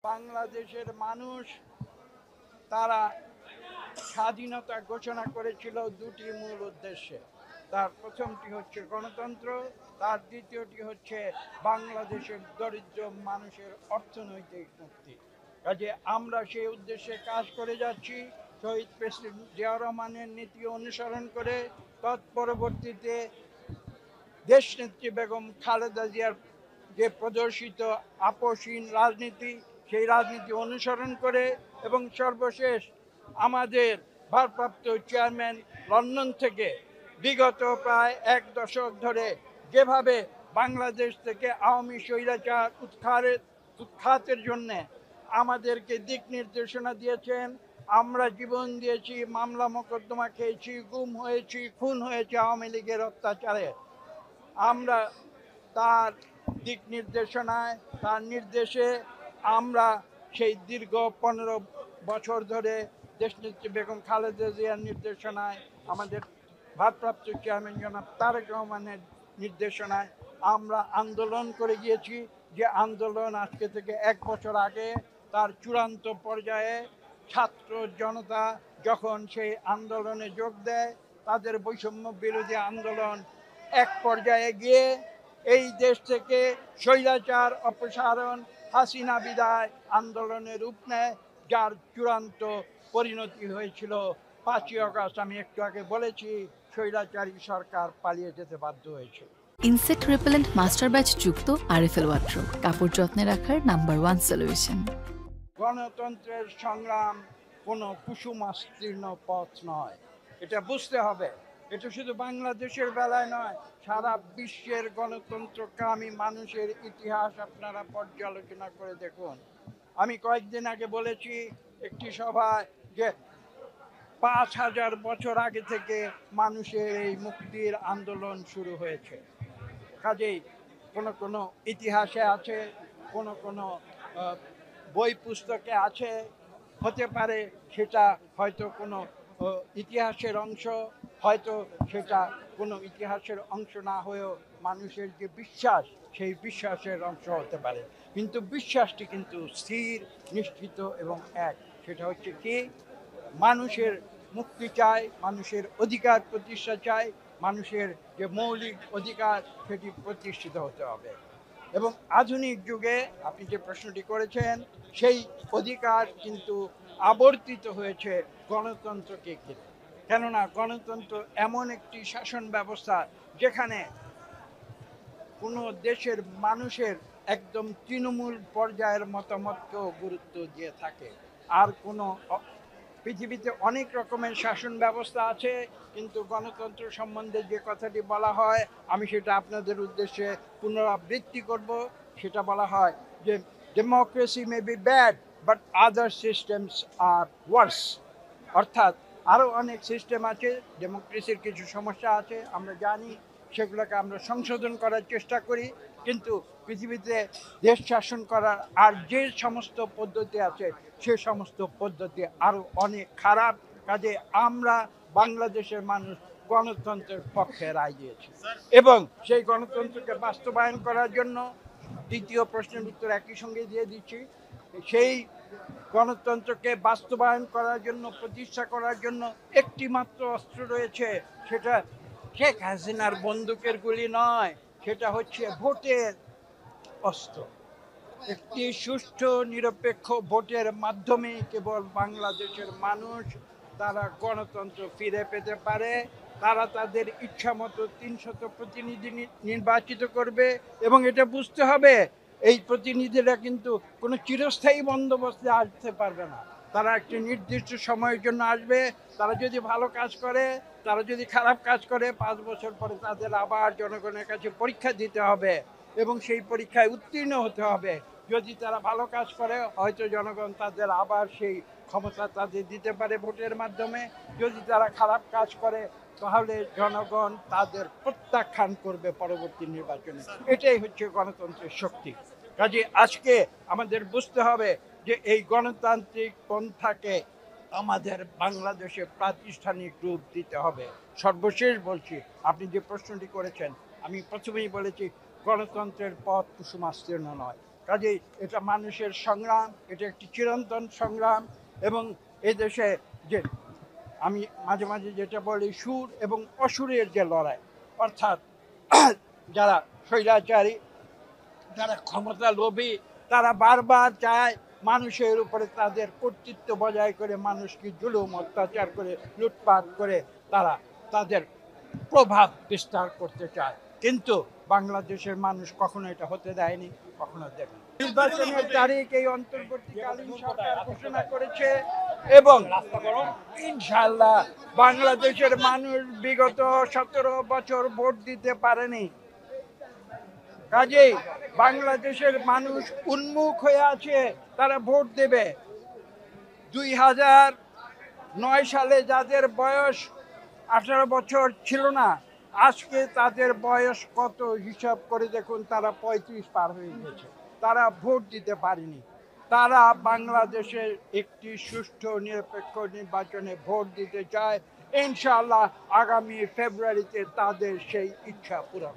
বাংলাদেশের মানুষ তারা স্বাধীনতা ঘোষণা করেছিল দুটি মূল উদ্দেশ্যে। তার প্রথমটি হচ্ছে গণতন্ত্র, তার দ্বিতীয়টি হচ্ছে বাংলাদেশের দরিদ্র মানুষের অর্থনৈতিক মুক্তি। কাজে আমরা সেই উদ্দেশ্যে কাজ করে যাচ্ছি শহীদ প্রেসিডেন্ট জিয়াউর রহমানের নীতি অনুসরণ করে। তৎপরবর্তীতে দেশনেত্রী বেগম খালেদা জিয়ার যে প্রদর্শিত আপোষহীন রাজনীতি, সেই রাজনীতি অনুসরণ করে এবং সর্বশেষ আমাদের ভারপ্রাপ্ত চেয়ারম্যান লন্ডন থেকে বিগত প্রায় এক দশক ধরে যেভাবে বাংলাদেশ থেকে আওয়ামী স্বৈরাচার উৎখাতের জন্য আমাদেরকে দিক নির্দেশনা দিয়েছেন। আমরা জীবন দিয়েছি, মামলা মোকদ্দমা খেয়েছি, গুম হয়েছি, খুন হয়েছে আওয়ামী লীগের অত্যাচারে। আমরা তার দিক নির্দেশনায়, তার নির্দেশে আমরা সেই দীর্ঘ 15 বছর ধরে দেশনেত্রী বেগম খালেদা জিয়ার নির্দেশনায়, আমাদের ভারপ্রাপ্ত চেয়ারম্যান জনাব তারেক রহমানের নির্দেশনায় আমরা আন্দোলন করে গিয়েছি। যে আন্দোলন আজকে থেকে 1 বছর আগে তার চূড়ান্ত পর্যায়ে ছাত্র জনতা যখন সেই আন্দোলনে যোগ দেয়, তাদের বৈষম্য বিরোধী আন্দোলন এক পর্যায়ে গিয়ে এই দেশ থেকে স্বৈরাচার অপসারণ, হাসিনা বিদায় আন্দোলনের রূপ নেয়, যার চূড়ান্ত পরিণতি হয়েছিল 5ই আগস্ট। আমি একটু আগে বলেছি স্বৈরাচারী সরকার পালিয়ে যেতে বাধ্য হয়েছিল। ইনসেক্ট রিপেলেন্ট মাস্টার ব্যাচ যুক্ত আরএফএল ওয়াট্রো, কাপড় যত্নে রাখার নাম্বার 1 সলিউশন। গণতন্ত্রের সংগ্রাম কোনো কুসুমাস্তীর্ণ পথ নয়, এটা বুঝতে হবে। এটা শুধু বাংলাদেশের বেলায় নয়, সারা বিশ্বের গণতন্ত্রকামী মানুষের ইতিহাস আপনারা পর্যালোচনা করে দেখুন। আমি কয়েকদিন আগে বলেছি একটি সভায় যে 5,000 বছর আগে থেকে মানুষের এই মুক্তির আন্দোলন শুরু হয়েছে। কাজেই কোনো কোনো ইতিহাসে আছে, কোনো কোনো বই পুস্তকে আছে, হতে পারে সেটা হয়তো কোনো ইতিহাসের অংশ, হয়তো সেটা কোনো ইতিহাসের অংশ না হয়েও মানুষের যে বিশ্বাস, সেই বিশ্বাসের অংশ হতে পারে। কিন্তু বিশ্বাসটি কিন্তু স্থির, নিশ্চিত এবং এক। সেটা হচ্ছে কি, মানুষের মুক্তি চাই, মানুষের অধিকার প্রতিষ্ঠা চাই, মানুষের যে মৌলিক অধিকার সেটি প্রতিষ্ঠিত হতে হবে। এবং আধুনিক যুগে আপনি যে প্রশ্নটি করেছেন, সেই অধিকার কিন্তু আবর্তিত হয়েছে গণতন্ত্রকে ঘিরে। কেননা গণতন্ত্র এমন একটি শাসন ব্যবস্থা যেখানে কোনো দেশের মানুষের একদম তৃণমূল পর্যায়ের মতামতকেও গুরুত্ব দিয়ে থাকে। আর কোনো পৃথিবীতে অনেক রকমের শাসন ব্যবস্থা আছে, কিন্তু গণতন্ত্র সম্বন্ধে যে কথাটি বলা হয়, আমি সেটা আপনাদের উদ্দেশ্যে পুনরাবৃত্তি করব। সেটা বলা হয় যে democracy may be bad but other systems are worse. অর্থাৎ আরও অনেক সিস্টেম আছে, ডেমোক্রেসির কিছু সমস্যা আছে, আমরা জানি, সেগুলোকে আমরা সংশোধন করার চেষ্টা করি। কিন্তু পৃথিবীতে দেশ শাসন করার আর যে সমস্ত পদ্ধতি আছে, সে সমস্ত পদ্ধতি আরও অনেক খারাপ। কাজে আমরা বাংলাদেশের মানুষ গণতন্ত্রের পক্ষে রায় দিয়েছি এবং সেই গণতন্ত্রকে বাস্তবায়ন করার জন্য, দ্বিতীয় প্রশ্নের উত্তর একই সঙ্গে দিয়ে দিচ্ছি, সেই গণতন্ত্রকে বাস্তবায়ন করার জন্য, প্রতিষ্ঠা করার জন্য একটি মাত্র অস্ত্র রয়েছে। সেটা শেখ হাসিনার বন্দুকের গুলি নয়, সেটা হচ্ছে ভোটের অস্ত্র। একটি সুষ্ঠু নিরপেক্ষ ভোটের মাধ্যমে কেবল বাংলাদেশের মানুষ তারা গণতন্ত্র ফিরে পেতে পারে। তারা তাদের ইচ্ছা মতো 300 প্রতিনিধি নির্বাচিত করবে এবং এটা বুঝতে হবে, এই প্রতিনিধিরা কিন্তু কোনো চিরস্থায়ী বন্দোবস্তে আসতে পারবে না। তারা একটি নির্দিষ্ট সময়ের জন্য আসবে। তারা যদি ভালো কাজ করে, তারা যদি খারাপ কাজ করে, 5 বছর পরে তাদের আবার জনগণের কাছে পরীক্ষা দিতে হবে এবং সেই পরীক্ষায় উত্তীর্ণ হতে হবে। যদি তারা ভালো কাজ করে, হয়তো জনগণ তাদের আবার সেই ক্ষমতা তাদের দিতে পারে ভোটের মাধ্যমে। যদি তারা খারাপ কাজ করে, তাহলে জনগণ তাদের প্রত্যাখ্যান করবে পরবর্তী নির্বাচনে। এটাই হচ্ছে গণতন্ত্রের শক্তি। কাজে আজকে আমাদের বুঝতে হবে যে এই গণতান্ত্রিক পন্থাকে আমাদের বাংলাদেশে প্রাতিষ্ঠানিক রূপ দিতে হবে। সর্বশেষ বলছি, আপনি যে প্রশ্নটি করেছেন, আমি প্রথমেই বলেছি গণতন্ত্রের পথ কুসুমাস্তীর্ণ নয়। কাজেই এটা মানুষের সংগ্রাম, এটা একটি চিরন্তন সংগ্রাম। এবং এদেশে যে আমি মাঝে মাঝে যেটা বলি, সুর এবং অসুরের যে লড়াই, অর্থাৎ যারা স্বৈরাচারী, যারা ক্ষমতা লোভী, তারা বারবার চায় মানুষের উপরে তাদের কর্তৃত্ব বজায় করে মানুষকে জুলুম অত্যাচার করে লুটপাট করে তারা তাদের প্রভাব বিস্তার করতে চায়। কিন্তু বাংলাদেশের মানুষ কখনো এটা হতে দেয়নি, কখনো দেবে না। নির্বাচনের তারিখ এই অন্তর্বর্তীকালীন সরকার ঘোষণা করেছে এবং ইনশাআল্লাহ বাংলাদেশের মানুষ বিগত 17 বছর ভোট দিতে পারেনি। কাজেই বাংলাদেশের মানুষ উন্মুখ হয়ে আছে, তারা ভোট দেবে। 2009 সালে যাদের বয়স 18 বছর ছিল না, আজকে তাদের বয়স কত হিসাব করে দেখুন, তারা 35 পার হয়ে গেছে, তারা ভোট দিতে পারেনি। তারা বাংলাদেশের একটি সুষ্ঠু নিরপেক্ষ নির্বাচনে ভোট দিতে চায়। ইনশাআল্লাহ আগামী ফেব্রুয়ারিতে তাদের সেই ইচ্ছা পূরণ।